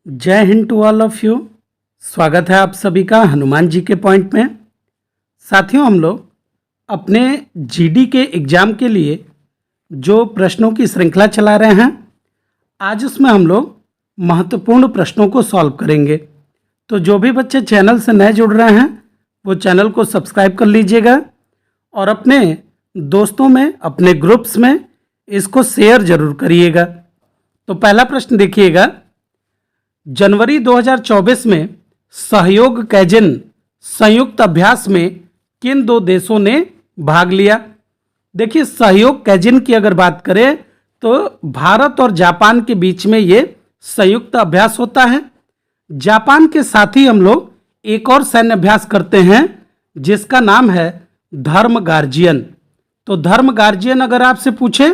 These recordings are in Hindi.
जय हिंद टू ऑल ऑफ यू। स्वागत है आप सभी का हनुमान जी के पॉइंट में। साथियों, हम लोग अपने जीडी के एग्ज़ाम के लिए जो प्रश्नों की श्रृंखला चला रहे हैं, आज उसमें हम लोग महत्वपूर्ण प्रश्नों को सॉल्व करेंगे। तो जो भी बच्चे चैनल से नए जुड़ रहे हैं वो चैनल को सब्सक्राइब कर लीजिएगा और अपने दोस्तों में, अपने ग्रुप्स में इसको शेयर ज़रूर करिएगा। तो पहला प्रश्न देखिएगा, जनवरी 2024 में सहयोग कैजिन संयुक्त अभ्यास में किन दो देशों ने भाग लिया? देखिए, सहयोग कैजिन की अगर बात करें तो भारत और जापान के बीच में ये संयुक्त अभ्यास होता है। जापान के साथ ही हम लोग एक और सैन्य अभ्यास करते हैं जिसका नाम है धर्म गार्जियन। तो धर्म गार्जियन अगर आपसे पूछे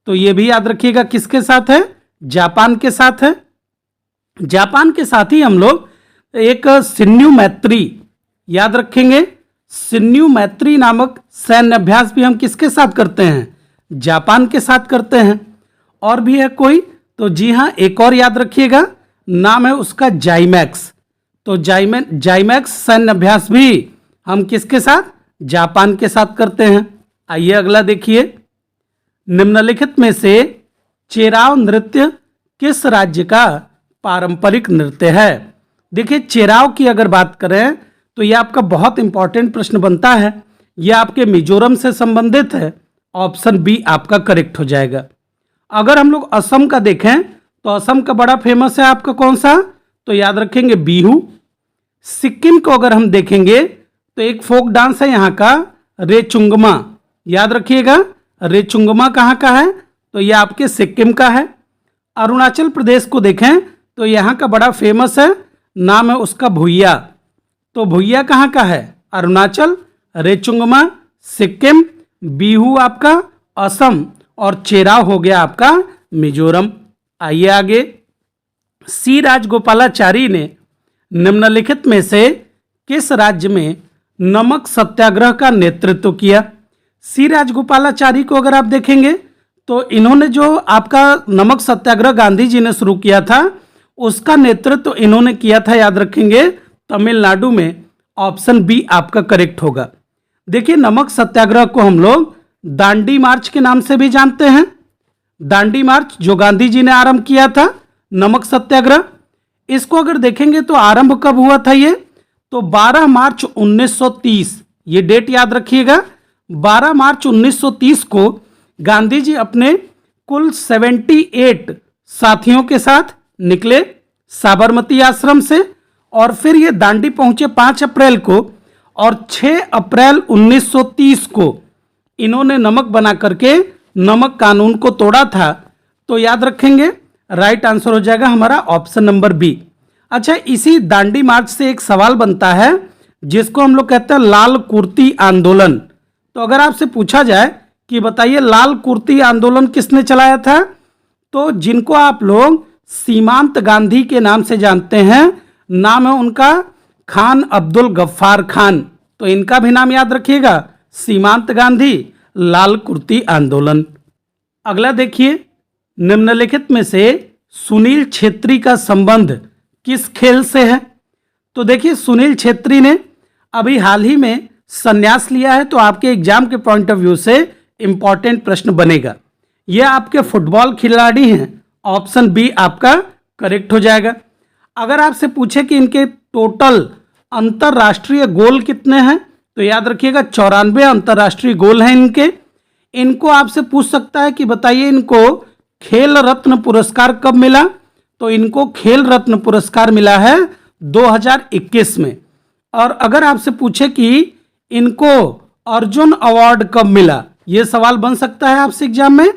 तो ये भी याद रखिएगा किसके साथ है? जापान के साथ है। जापान के साथ ही हम लोग एक शिन्यू मैत्री, याद रखेंगे, शिन्यू मैत्री नामक सैन्य अभ्यास भी हम किसके साथ करते हैं? जापान के साथ करते हैं। और भी है कोई? तो जी हाँ, एक और याद रखिएगा, नाम है उसका जाइमैक्स। तो जाइमैक्स सैन्य अभ्यास भी हम किसके साथ? जापान के साथ करते हैं। आइए अगला देखिए, निम्नलिखित में से चेराव नृत्य किस राज्य का पारंपरिक नृत्य है? देखिए, चेराव की अगर बात करें तो यह आपका बहुत इंपॉर्टेंट प्रश्न बनता है। यह आपके मिजोरम से संबंधित है। ऑप्शन बी आपका करेक्ट हो जाएगा। अगर हम लोग असम का देखें तो असम का बड़ा फेमस है आपका कौन सा? तो याद रखेंगे बिहू। सिक्किम को अगर हम देखेंगे तो एक फोक डांस है यहाँ का रेचुंगमा, याद रखिएगा। रेचुंगमा कहाँ का है? तो यह आपके सिक्किम का है। अरुणाचल प्रदेश को देखें तो यहाँ का बड़ा फेमस है, नाम है उसका भुइया। तो भुइया कहाँ का है? अरुणाचल। रेचुंगमा सिक्किम, बिहू आपका असम और चेराव हो गया आपका मिजोरम। आइए आगे, सी राजगोपालाचारी ने निम्नलिखित में से किस राज्य में नमक सत्याग्रह का नेतृत्व किया? सी राजगोपालाचारी को अगर आप देखेंगे तो इन्होंने जो आपका नमक सत्याग्रह गांधी जी ने शुरू किया था उसका नेतृत्व इन्होंने किया था, याद रखेंगे, तमिलनाडु में। ऑप्शन बी आपका करेक्ट होगा। देखिए, नमक सत्याग्रह को हम लोग दांडी मार्च के नाम से भी जानते हैं। दांडी मार्च जो गांधी जी ने आरंभ किया था, नमक सत्याग्रह, इसको अगर देखेंगे तो आरंभ कब हुआ था ये? तो 12 मार्च 1930, ये डेट याद रखिएगा। 12 मार्च 1930 को गांधी जी अपने कुल 78 साथियों के साथ निकले साबरमती आश्रम से और फिर ये दांडी पहुंचे 5 अप्रैल को और 6 अप्रैल 1930 को इन्होंने नमक बना करके नमक कानून को तोड़ा था। तो याद रखेंगे, राइट आंसर हो जाएगा हमारा ऑप्शन नंबर बी। अच्छा, इसी दांडी मार्च से एक सवाल बनता है जिसको हम लोग कहते हैं लाल कुर्ती आंदोलन। तो अगर आपसे पूछा जाए कि बताइए लाल कुर्ती आंदोलन किसने चलाया था, तो जिनको आप लोग सीमांत गांधी के नाम से जानते हैं, नाम है उनका खान अब्दुल गफ्फार खान। तो इनका भी नाम याद रखिएगा, सीमांत गांधी, लाल कुर्ती आंदोलन। अगला देखिए, निम्नलिखित में से सुनील छेत्री का संबंध किस खेल से है? तो देखिए, सुनील छेत्री ने अभी हाल ही में संन्यास लिया है, तो आपके एग्जाम के पॉइंट ऑफ व्यू से इंपॉर्टेंट प्रश्न बनेगा। यह आपके फुटबॉल खिलाड़ी हैं। ऑप्शन बी आपका करेक्ट हो जाएगा। अगर आपसे पूछे कि इनके टोटल अंतरराष्ट्रीय गोल कितने हैं, तो याद रखिएगा 94 अंतरराष्ट्रीय गोल हैं इनके। इनको आपसे पूछ सकता है कि बताइए इनको खेल रत्न पुरस्कार कब मिला? तो इनको खेल रत्न पुरस्कार मिला है 2021 में। और अगर आपसे पूछे कि इनको अर्जुन अवार्ड कब मिला, ये सवाल बन सकता है आपसे एग्जाम में।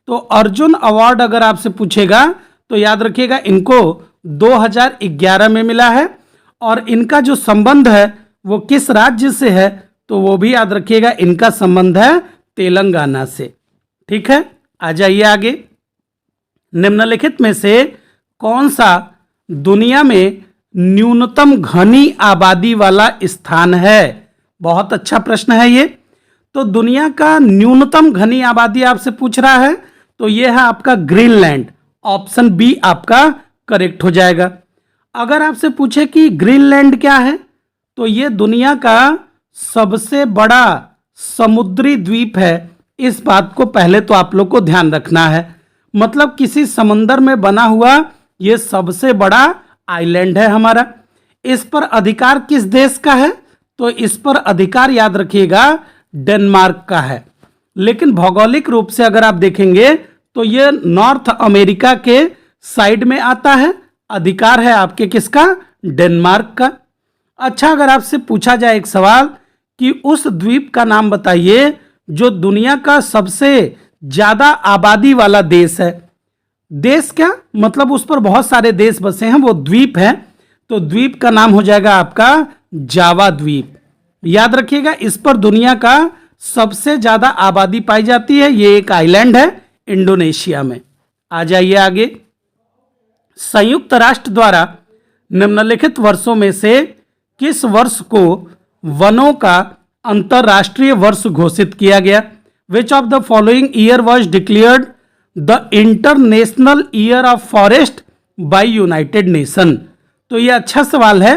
तो अर्जुन अवार्ड अगर आपसे पूछेगा तो याद रखिएगा इनको 2011 में मिला है। और इनका जो संबंध है वो किस राज्य से है, तो वो भी याद रखिएगा, इनका संबंध है तेलंगाना से। ठीक है, आ जाइए आगे, निम्नलिखित में से कौन सा दुनिया में न्यूनतम घनी आबादी वाला स्थान है? बहुत अच्छा प्रश्न है ये। तो दुनिया का न्यूनतम घनी आबादी आपसे पूछ रहा है, तो यह है आपका ग्रीनलैंड। ऑप्शन बी आपका करेक्ट हो जाएगा। अगर आपसे पूछे कि ग्रीनलैंड क्या है, तो ये दुनिया का सबसे बड़ा समुद्री द्वीप है। इस बात को पहले तो आप लोग को ध्यान रखना है। मतलब किसी समंदर में बना हुआ ये सबसे बड़ा आइलैंड है हमारा। इस पर अधिकार किस देश का है? तो इस पर अधिकार याद रखिएगा डेनमार्क का है। लेकिन भौगोलिक रूप से अगर आप देखेंगे तो ये नॉर्थ अमेरिका के साइड में आता है। अधिकार है आपके किसका? डेनमार्क का। अच्छा, अगर आपसे पूछा जाए एक सवाल कि उस द्वीप का नाम बताइए जो दुनिया का सबसे ज्यादा आबादी वाला देश है। देश क्या मतलब, उस पर बहुत सारे देश बसे हैं, वो द्वीप है। तो द्वीप का नाम हो जाएगा आपका जावा द्वीप। याद रखिएगा, इस पर दुनिया का सबसे ज्यादा आबादी पाई जाती है। ये एक आइलैंड है इंडोनेशिया में। आ जाइए आगे। संयुक्त राष्ट्र द्वारा निम्नलिखित वर्षों में से किस वर्ष को वनों का अंतरराष्ट्रीय वर्ष घोषित किया गया? Which of the following year was declared the international year of forest by United nation? तो ये अच्छा सवाल है।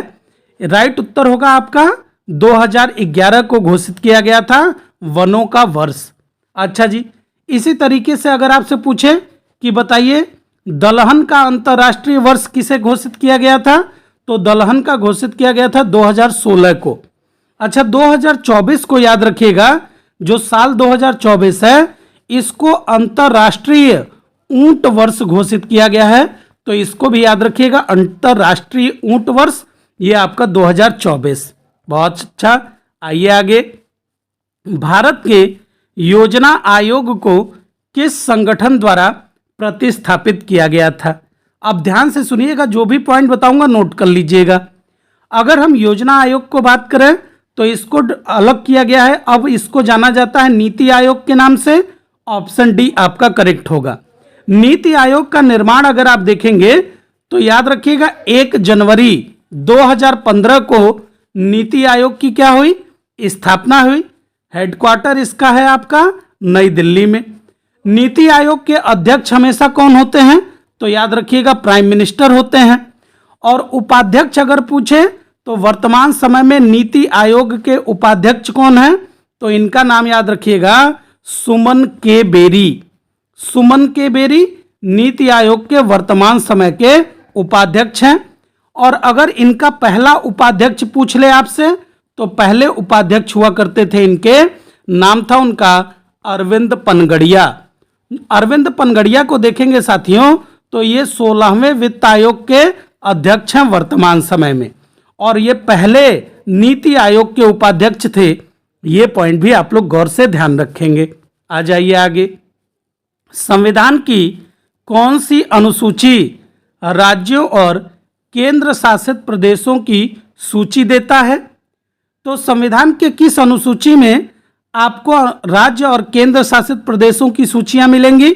राइट उत्तर होगा आपका 2011 को घोषित किया गया था वनों का वर्ष। अच्छा जी, इसी तरीके से अगर आपसे पूछे कि बताइए दलहन का अंतरराष्ट्रीय वर्ष किसे घोषित किया गया था? तो दलहन का घोषित किया गया था 2016 को। अच्छा, 2024 को याद रखिएगा, जो साल 2024 है इसको अंतरराष्ट्रीय ऊंट वर्ष घोषित किया गया है। तो इसको भी याद रखिएगा, अंतरराष्ट्रीय ऊंट वर्ष ये आपका 2024। बहुत अच्छा। आइए आगे। भारत के योजना आयोग को किस संगठन द्वारा प्रतिस्थापित किया गया था? अब ध्यान से सुनिएगा, जो भी पॉइंट बताऊंगा नोट कर लीजिएगा। अगर हम योजना आयोग को बात करें तो इसको अलग किया गया है। अब इसको जाना जाता है नीति आयोग के नाम से। ऑप्शन डी आपका करेक्ट होगा। नीति आयोग का निर्माण अगर आप देखेंगे तो याद रखिएगा 1 जनवरी 2015 को नीति आयोग की क्या हुई? स्थापना हुई। हेडक्वार्टर इसका है आपका नई दिल्ली में। नीति आयोग के अध्यक्ष हमेशा कौन होते हैं? तो याद रखिएगा प्राइम मिनिस्टर होते हैं। और उपाध्यक्ष अगर पूछे तो वर्तमान समय में नीति आयोग के उपाध्यक्ष कौन है? तो इनका नाम याद रखिएगा सुमन के बेरी। सुमन के बेरी नीति आयोग के वर्तमान समय के उपाध्यक्ष हैं। और अगर इनका पहला उपाध्यक्ष पूछ ले आपसे तो पहले उपाध्यक्ष हुआ करते थे इनके, नाम था उनका अरविंद पनगड़िया। अरविंद पनगड़िया को देखेंगे साथियों तो ये 16वें वित्त आयोग के अध्यक्ष हैं वर्तमान समय में, और ये पहले नीति आयोग के उपाध्यक्ष थे। ये पॉइंट भी आप लोग गौर से ध्यान रखेंगे। आ जाइए आगे। संविधान की कौन सी अनुसूची राज्यों और केंद्र शासित प्रदेशों की सूची देता है? तो संविधान के किस अनुसूची में आपको राज्य और केंद्र शासित प्रदेशों की सूचियां मिलेंगी?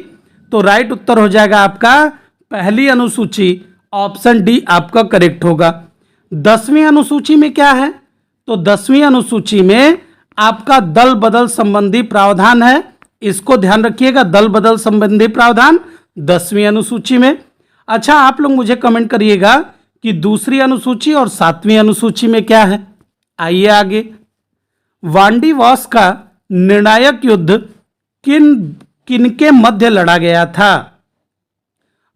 तो राइट उत्तर हो जाएगा आपका पहली अनुसूची। ऑप्शन डी आपका करेक्ट होगा। 10वीं अनुसूची में क्या है? तो 10वीं अनुसूची में आपका दल बदल संबंधी प्रावधान है। इसको ध्यान रखिएगा, दल बदल संबंधी प्रावधान 10वीं अनुसूची में। अच्छा, आप लोग मुझे कमेंट करिएगा कि दूसरी अनुसूची और 7वीं अनुसूची में क्या है। आइए आगे। वांडीवास का निर्णायक युद्ध किनके मध्य लड़ा गया था?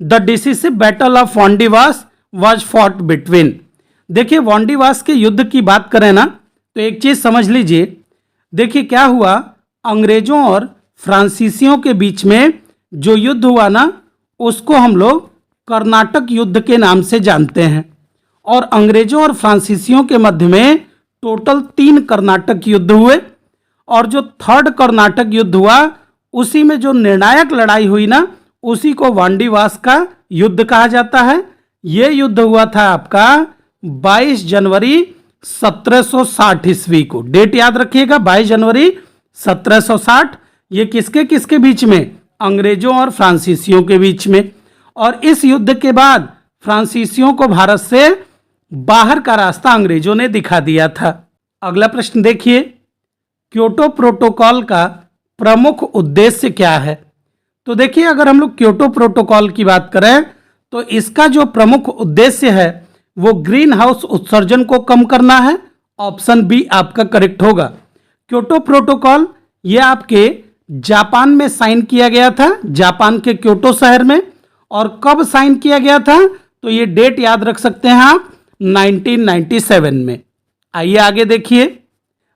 The decisive battle of Wandiwash was fought between. देखिए, वांडीवास के युद्ध की बात करें ना तो एक चीज समझ लीजिए। देखिए क्या हुआ, अंग्रेजों और फ्रांसीसियों के बीच में जो युद्ध हुआ ना उसको हम लोग कर्नाटक युद्ध के नाम से जानते हैं। और अंग्रेजों और फ्रांसीसियों के मध्य में टोटल 3 कर्नाटक युद्ध हुए। और जो 3rd कर्नाटक युद्ध हुआ उसी में जो निर्णायक लड़ाई हुई ना उसी को वांडीवास का युद्ध कहा जाता है। यह युद्ध हुआ था आपका 22 जनवरी 1760 ईस्वी को। डेट याद रखिएगा 22 जनवरी 1760। ये किसके किसके बीच में? अंग्रेजों और फ्रांसीसियों के बीच में। और इस युद्ध के बाद फ्रांसीसियों को भारत से बाहर का रास्ता अंग्रेजों ने दिखा दिया था। अगला प्रश्न देखिए, क्योटो प्रोटोकॉल का प्रमुख उद्देश्य क्या है? तो देखिए, अगर हम लोग क्योटो प्रोटोकॉल की बात करें तो इसका जो प्रमुख उद्देश्य है वो ग्रीन हाउस उत्सर्जन को कम करना है। ऑप्शन बी आपका करेक्ट होगा। क्योटो प्रोटोकॉल ये आपके जापान में साइन किया गया था, जापान के क्योटो शहर में। और कब साइन किया गया था, तो ये डेट याद रख सकते हैं आप, 1997 में। आइए आगे देखिए,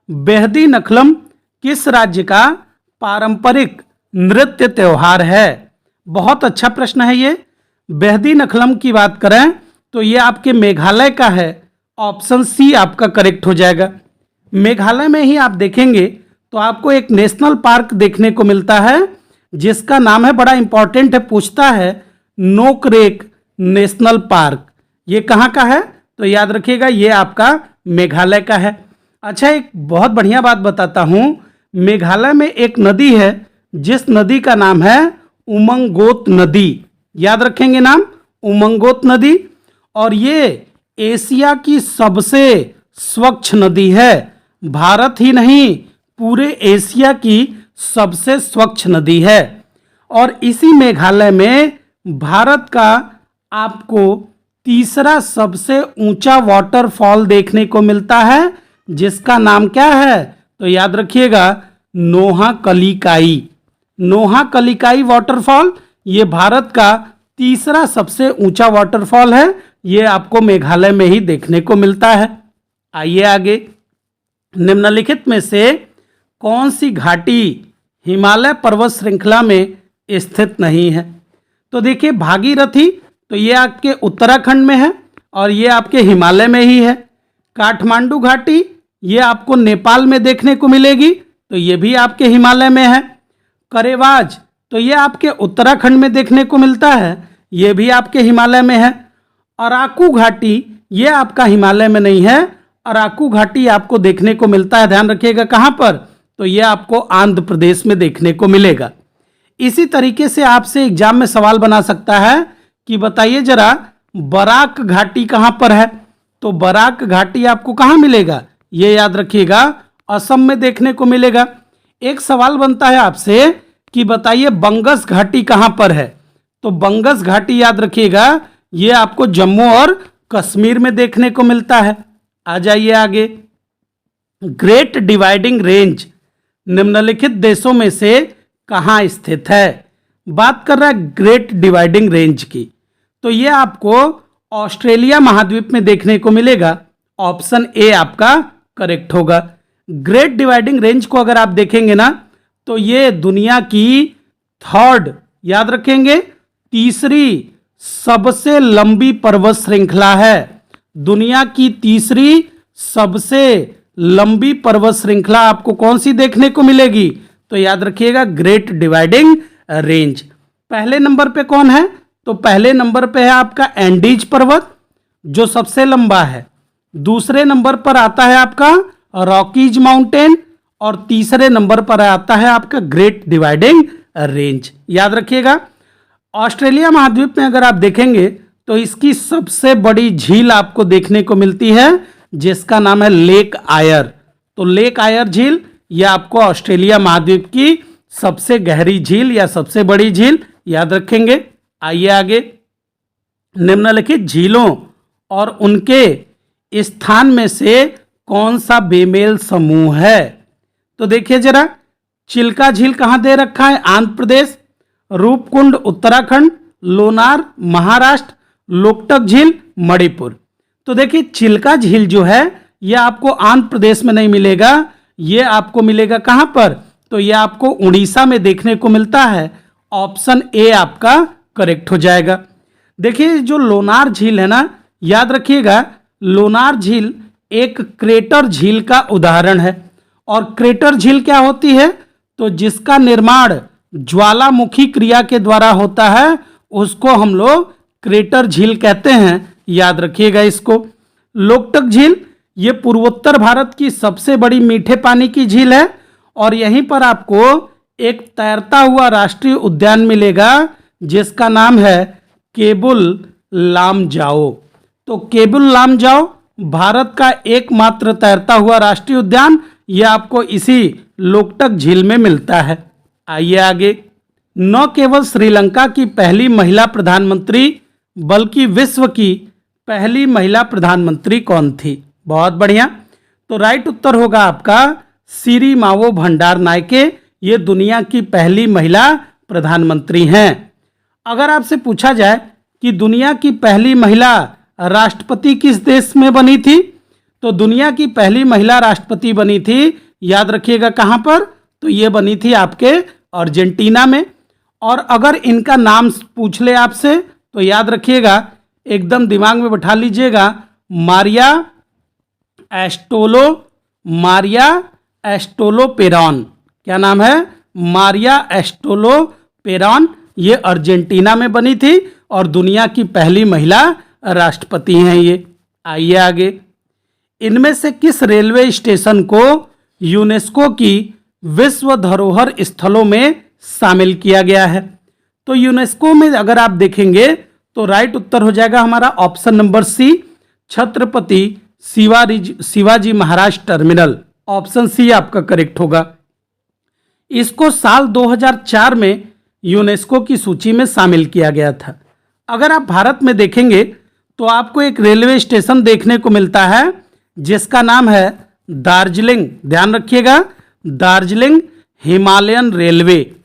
बेहदी नखलम किस राज्य का पारंपरिक नृत्य त्योहार है? बहुत अच्छा प्रश्न है ये। बेहदी नखलम की बात करें तो ये आपके मेघालय का है। ऑप्शन सी आपका करेक्ट हो जाएगा। मेघालय में ही आप देखेंगे तो आपको एक नेशनल पार्क देखने को मिलता है जिसका नाम है, बड़ा इंपॉर्टेंट है, पूछता है, नोकरेक नेशनल पार्क। ये कहाँ का है? तो याद रखिएगा ये आपका मेघालय का है। अच्छा, एक बहुत बढ़िया बात बताता हूँ। मेघालय में एक नदी है जिस नदी का नाम है उमंगोत नदी। याद रखेंगे नाम, उमंगोत नदी। और ये एशिया की सबसे स्वच्छ नदी है। भारत ही नहीं, पूरे एशिया की सबसे स्वच्छ नदी है। और इसी मेघालय में भारत का आपको तीसरा सबसे ऊंचा वाटरफॉल देखने को मिलता है जिसका नाम क्या है? तो याद रखिएगा, नोहा कलिकाई। नोहा कलिकाई वाटरफॉल ये भारत का तीसरा सबसे ऊंचा वाटरफॉल है। ये आपको मेघालय में ही देखने को मिलता है। आइए आगे, निम्नलिखित में से कौन सी घाटी हिमालय पर्वत श्रृंखला में स्थित नहीं है? तो देखिए, भागीरथी तो ये आपके उत्तराखंड में है और ये आपके हिमालय में ही है। काठमांडू घाटी ये आपको नेपाल में देखने को मिलेगी, तो ये भी आपके हिमालय में है। करेवाज तो ये आपके उत्तराखंड में देखने को मिलता है, ये भी आपके हिमालय में है। अराकू घाटी ये आपका हिमालय में नहीं है, अराकू घाटी आपको देखने को मिलता है, ध्यान रखिएगा कहाँ पर? तो ये आपको आंध्र प्रदेश में देखने को मिलेगा। इसी तरीके से आपसे एग्जाम में सवाल बना सकता है कि बताइए जरा, बराक घाटी कहाँ पर है? तो बराक घाटी आपको कहाँ मिलेगा? ये याद रखिएगा, असम में देखने को मिलेगा। एक सवाल बनता है आपसे कि बताइए बंगस घाटी कहाँ पर है? तो बंगस घाटी याद रखिएगा, ये आपको जम्मू और कश्मीर में देखने को मिलता है। आ जाइए आगे, ग्रेट डिवाइडिंग रेंज निम्नलिखित देशों में से कहाँ स्थित है? बात कर रहा है ग्रेट डिवाइडिंग रेंज की, तो ये आपको ऑस्ट्रेलिया महाद्वीप में देखने को मिलेगा। ऑप्शन ए आपका करेक्ट होगा। ग्रेट डिवाइडिंग रेंज को अगर आप देखेंगे ना, तो ये दुनिया की थर्ड, याद रखेंगे, तीसरी सबसे लंबी पर्वत श्रृंखला है। दुनिया की तीसरी सबसे लंबी पर्वत श्रृंखला आपको कौन सी देखने को मिलेगी? तो याद रखिएगा, ग्रेट डिवाइडिंग रेंज। पहले नंबर पे कौन है? तो पहले नंबर पे है आपका एंडीज पर्वत जो सबसे लंबा है। दूसरे नंबर पर आता है आपका रॉकीज माउंटेन और तीसरे नंबर पर आता है आपका ग्रेट डिवाइडिंग रेंज। याद रखिएगा, ऑस्ट्रेलिया महाद्वीप में अगर आप देखेंगे तो इसकी सबसे बड़ी झील आपको देखने को मिलती है जिसका नाम है लेक आयर। तो लेक आयर झील यह आपको ऑस्ट्रेलिया महाद्वीप की सबसे गहरी झील या सबसे बड़ी झील याद रखेंगे। आइए आगे, निम्नलिखित झीलों और उनके स्थान में से कौन सा बेमेल समूह है? तो देखिए जरा, चिल्का झील कहाँ दे रखा है? आंध्र प्रदेश। रूपकुंड उत्तराखंड, लोनार महाराष्ट्र, लोकटक झील मणिपुर। तो देखिए, चिल्का झील जो है यह आपको आंध्र प्रदेश में नहीं मिलेगा, ये आपको मिलेगा कहाँ पर? तो यह आपको उड़ीसा में देखने को मिलता है। ऑप्शन ए आपका करेक्ट हो जाएगा। देखिए, जो लोनार झील है ना, याद रखिएगा, लोनार झील एक क्रेटर झील का उदाहरण है। और क्रेटर झील क्या होती है? तो जिसका निर्माण ज्वालामुखी क्रिया के द्वारा होता है उसको हम लोग क्रेटर झील कहते हैं, याद रखिएगा इसको। लोकटक झील ये पूर्वोत्तर भारत की सबसे बड़ी मीठे पानी की झील है और यहीं पर आपको एक तैरता हुआ राष्ट्रीय उद्यान मिलेगा जिसका नाम है केबुल लामजाओ। तो केबुल लामजाओ भारत का एकमात्र तैरता हुआ राष्ट्रीय उद्यान, यह आपको इसी लोकटक झील में मिलता है। आइए आगे, न केवल श्रीलंका की पहली महिला प्रधानमंत्री बल्कि विश्व की पहली महिला प्रधानमंत्री कौन थी? बहुत बढ़िया। तो राइट उत्तर होगा आपका सिरिमावो भंडार नायके। ये दुनिया की पहली महिला प्रधानमंत्री हैं। अगर आपसे पूछा जाए कि दुनिया की पहली महिला राष्ट्रपति किस देश में बनी थी, तो दुनिया की पहली महिला राष्ट्रपति बनी थी, याद रखिएगा कहाँ पर, तो ये बनी थी आपके अर्जेंटीना में। और अगर इनका नाम पूछ ले आपसे तो याद रखिएगा, एकदम दिमाग में बैठा लीजिएगा, मारिया एस्टोलो पेरॉन। क्या नाम है? मारिया एस्टोलो पेरॉन। ये अर्जेंटीना में बनी थी और दुनिया की पहली महिला राष्ट्रपति हैं ये। आइए आगे। इनमें से किस रेलवे स्टेशन को यूनेस्को की विश्व धरोहर स्थलों में शामिल किया गया है? तो यूनेस्को में अगर आप देखेंगे तो राइट उत्तर हो जाएगा हमारा option number C, Chhatrapati Shivaji Maharaj terminal. Option C आपका करेक्ट होगा। इसको साल 2004 में यूनेस्को की सूची में शामिल किया गया था। अगर आप भारत में देखेंगे तो आपको एक रेलवे स्टेशन देखने को मिलता है जिसका नाम है दार्जिलिंग। ध्यान रखिएगा, दार्जिलिंग हिमालयन रेलवे।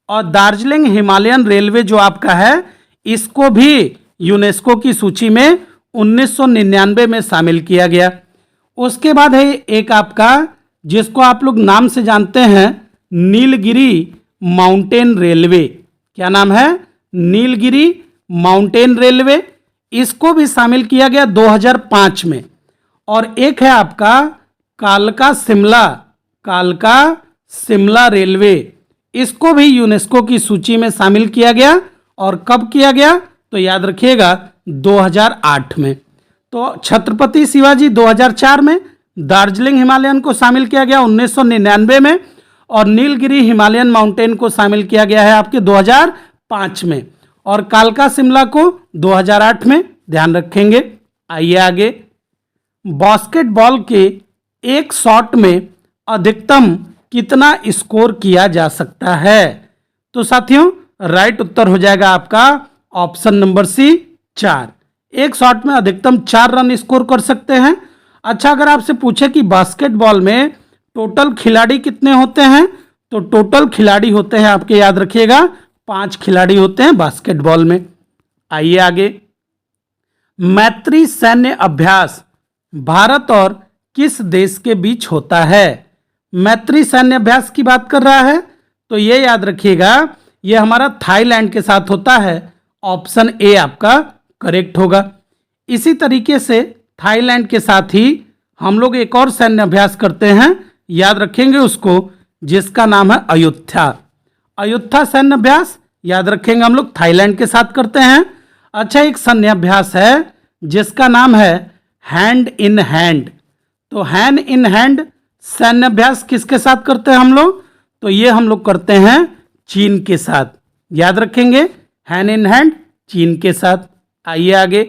और दार्जिलिंग हिमालयन रेलवे जो आपका है, इसको भी यूनेस्को की सूची में 1999 में शामिल किया गया। उसके बाद है एक आपका, जिसको आप लोग नाम से जानते हैं, नीलगिरी माउंटेन रेलवे। क्या नाम है? Nilgiri mountain railway. इसको भी शामिल किया गया 2005 में। और एक है आपका कालका शिमला रेलवे। इसको भी यूनेस्को की सूची में शामिल किया गया। और कब किया गया? तो याद रखिएगा 2008 में। तो छत्रपति शिवाजी 2004 में, दार्जिलिंग हिमालयन को शामिल किया गया 1999 में, और नीलगिरी हिमालयन माउंटेन को शामिल किया गया है आपके 2005 में, और कालका शिमला को 2008 में। ध्यान रखेंगे। आइए आगे। बास्केटबॉल के एक शॉट में अधिकतम कितना स्कोर किया जा सकता है? तो साथियों राइट उत्तर हो जाएगा आपका ऑप्शन नंबर सी, 4। एक शॉट में अधिकतम 4 रन स्कोर कर सकते हैं। अच्छा, अगर आपसे पूछे कि बास्केटबॉल में टोटल खिलाड़ी कितने होते हैं, तो टोटल खिलाड़ी होते हैं आपके, याद रखिएगा, 5 खिलाड़ी होते हैं बास्केटबॉल में। आइए आगे। मैत्री सैन्य अभ्यास भारत और किस देश के बीच होता है? मैत्री सैन्य अभ्यास की बात कर रहा है, तो ये याद रखिएगा, ये हमारा थाईलैंड के साथ होता है। ऑप्शन ए आपका करेक्ट होगा। इसी तरीके से थाईलैंड के साथ ही हम लोग एक और सैन्य अभ्यास करते हैं, याद रखेंगे उसको, जिसका नाम है अयुत्था सैन्य अभ्यास। याद रखेंगे हम लोग थाईलैंड के साथ करते हैं। अच्छा, एक सैन्य अभ्यास है जिसका नाम है हैंड इन हैंड। तो हैंड इन हैंड सैन्य अभ्यास किसके साथ करते हैं हम लोग? तो ये हम लोग करते हैं चीन के साथ। याद रखेंगे, हैंड इन हैंड चीन के साथ। आइए आगे।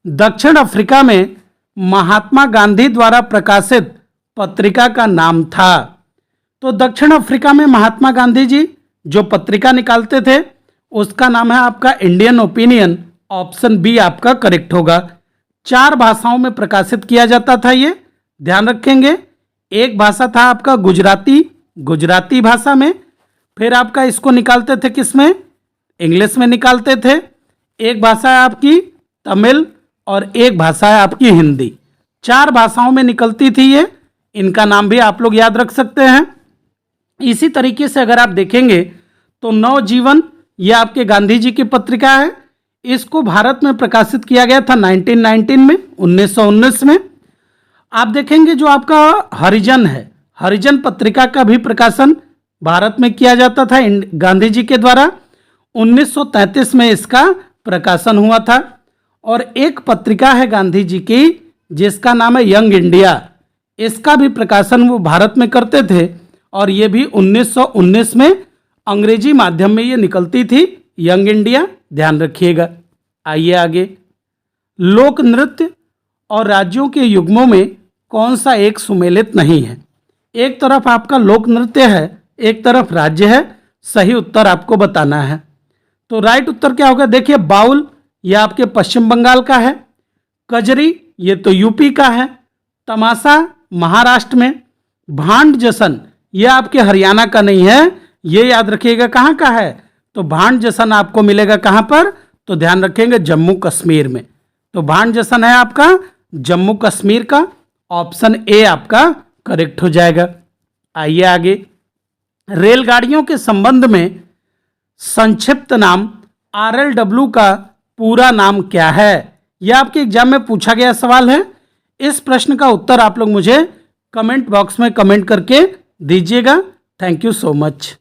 दक्षिण अफ्रीका में महात्मा गांधी द्वारा प्रकाशित पत्रिका का नाम था। तो दक्षिण अफ्रीका में महात्मा गांधी जी जो पत्रिका निकालते थे उसका नाम है आपका इंडियन ओपिनियन। ऑप्शन बी आपका करेक्ट होगा। 4 भाषाओं में प्रकाशित किया जाता था ये, ध्यान रखेंगे। एक भाषा था आपका गुजराती भाषा में, फिर आपका इसको निकालते थे किस में? इंग्लिश में निकालते थे। एक भाषा है आपकी तमिल और एक भाषा है आपकी हिंदी। 4 भाषाओं में निकलती थी ये। इनका नाम भी आप लोग याद रख सकते हैं। इसी तरीके से अगर आप देखेंगे तो नवजीवन, ये आपके गांधी जी की पत्रिका है। इसको भारत में प्रकाशित किया गया था 1919 में, 1919 में। आप देखेंगे जो आपका हरिजन है, हरिजन पत्रिका का भी प्रकाशन भारत में किया जाता था गांधी जी के द्वारा। 1933 में इसका प्रकाशन हुआ था। और एक पत्रिका है गांधी जी की जिसका नाम है यंग इंडिया। इसका भी प्रकाशन वो भारत में करते थे और ये भी 1919 में अंग्रेजी माध्यम में ये निकलती थी, यंग इंडिया। ध्यान रखिएगा। आइए आगे। लोक नृत्य और राज्यों के युग्मों में कौन सा एक सुमेलित नहीं है? एक तरफ आपका लोक नृत्य है, एक तरफ राज्य है। सही उत्तर आपको बताना है। तो राइट उत्तर क्या होगा? देखिए, बाउल ये आपके पश्चिम बंगाल का है, कजरी ये तो यूपी का है, तमाशा महाराष्ट्र में, भांड जसन ये आपके हरियाणा का नहीं है, ये याद रखिएगा कहाँ का है, तो भांड जसन आपको मिलेगा कहाँ पर, तो ध्यान रखेंगे जम्मू कश्मीर में। तो भांड जसन है आपका जम्मू कश्मीर का, ऑप्शन ए आपका करेक्ट हो जाएगा। आइए आगे, रेलगाड़ियों के संबंध में संक्षिप्त नाम RLW का पूरा नाम क्या है? यह आपके एग्जाम में पूछा गया सवाल है। इस प्रश्न का उत्तर आप लोग मुझे कमेंट बॉक्स में कमेंट करके दीजिएगा। Thank you so much.